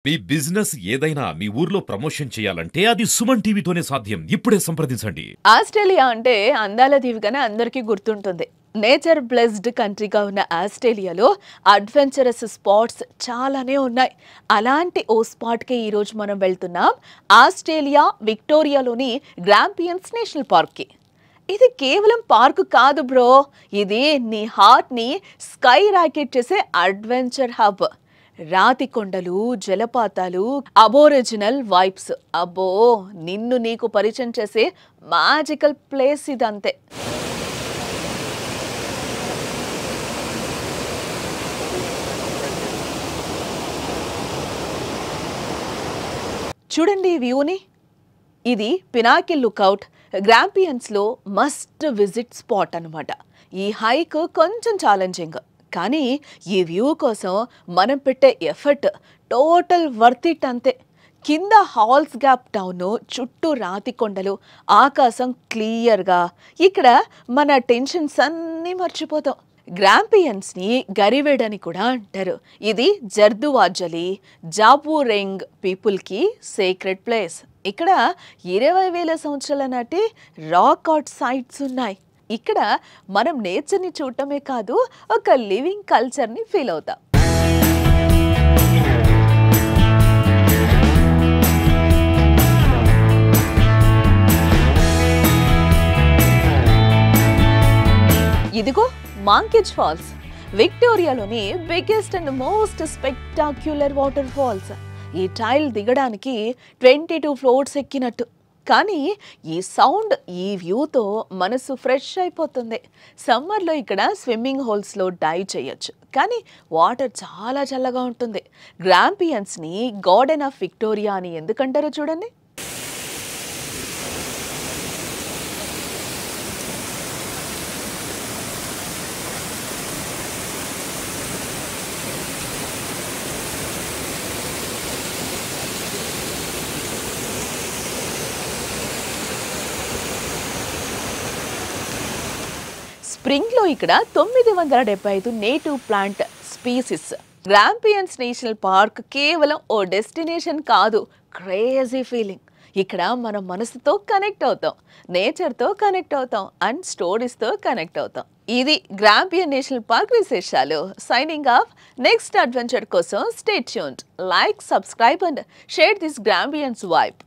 మీ business ఏదైనా మీ ఊర్లో promotion చేయాలంటే అది సుమన్ టీవీతోనే సాధ్యం. ఇప్పుడే సంప్రదించండి. ఆస్ట్రేలియా అంటే అందాల దీవిగానే అందరికీ గుర్తుంటుంది. నేచర్ బ్లెస్డ్ కంట్రీగా ఉన్న ఆస్ట్రేలియాలో అడ్వెంచరస్ స్పాట్స్ చాలానే ఉన్నాయి. అలాంటి ఓ స్పాట్కి ఈరోజు మనం వెళ్తున్నాం. ఆస్ట్రేలియా విక్టోరియాలోని గ్రాంపియన్స్ నేషనల్ పార్క్కి. ఇది కేవలం పార్కు కాదు బ్రో, ఇది నీ హార్ట్ని స్కై రాకెట్ చేసే అడ్వెంచర్ హబ్. రాతి కొండలు, జలపాతాలు, అబోరిజినల్ వైబ్స్. అబ్బో, నిన్ను నీకు పరిచయం చేసే మ్యాజికల్ ప్లేస్ ఇదంతే. చూడండి ఈ వ్యూని. ఇది పినాకిల్ లుక్అవుట్ గ్రాంపియన్స్లో మస్ట్ విజిట్ స్పాట్ అన్నమాట. ఈ హైక్ కొంచెం ఛాలెంజింగ్, కానీ ఈ వ్యూ కోసం మనం పెట్టే ఎఫర్ట్ టోటల్ వర్త్ ఇట్ అంతే. కింద హాల్స్ గ్యాప్ టౌన్, చుట్టూ రాతి కొండలు, ఆకాశం క్లియర్గా. ఇక్కడ మన టెన్షన్స్ అన్నీ మర్చిపోతాం. గ్రాంపియన్స్ని గరివేడ్ అని కూడా అంటారు. ఇది జర్దువాజలి జాబూరెంగ్ పీపుల్కి సేక్రెడ్ ప్లేస్. ఇక్కడ 20,000 సంవత్సరాల నాటి రాక్ ఆర్ట్ సైట్స్ ఉన్నాయి. ఇక్కడ మనం నేచర్ని చూడటమే కాదు, ఒక లివింగ్ కల్చర్ని ఫీల్ అవుతాం. ఇదిగో మాంకిజ్ ఫాల్స్, విక్టోరియాలోని biggest and most spectacular waterfalls. ఈ టైల్ దిగడానికి 22 ఫ్లోర్స్ ఎక్కినట్టు. కానీ ఈ సౌండ్, ఈ వ్యూతో మనసు ఫ్రెష్ అయిపోతుంది. సమ్మర్లో ఇక్కడ స్విమ్మింగ్ హోల్స్లో డైవ్ చేయొచ్చు, కానీ వాటర్ చాలా చల్లగా ఉంటుంది. గ్రాంపియన్స్ని గార్డెన్ ఆఫ్ విక్టోరియా అని ఎందుకంటారో చూడండి. స్ప్రింగ్లో ఇక్కడ 975 native plant species. Grampians National Park కేవలం ఓ డెస్టినేషన్ కాదు, క్రేజీ ఫీలింగ్. ఇక్కడ మనం మనసుతో కనెక్ట్ అవుతాం, నేచర్తో కనెక్ట్ అవుతాం, అండ్ స్టోరీస్తో కనెక్ట్ అవుతాం. ఇది గ్రాంపియన్ నేషనల్ పార్క్ విశేషాలు. Signing off. నెక్స్ట్ అడ్వెంచర్ కోసం stay tuned. Like, subscribe and share this Grampians vibe.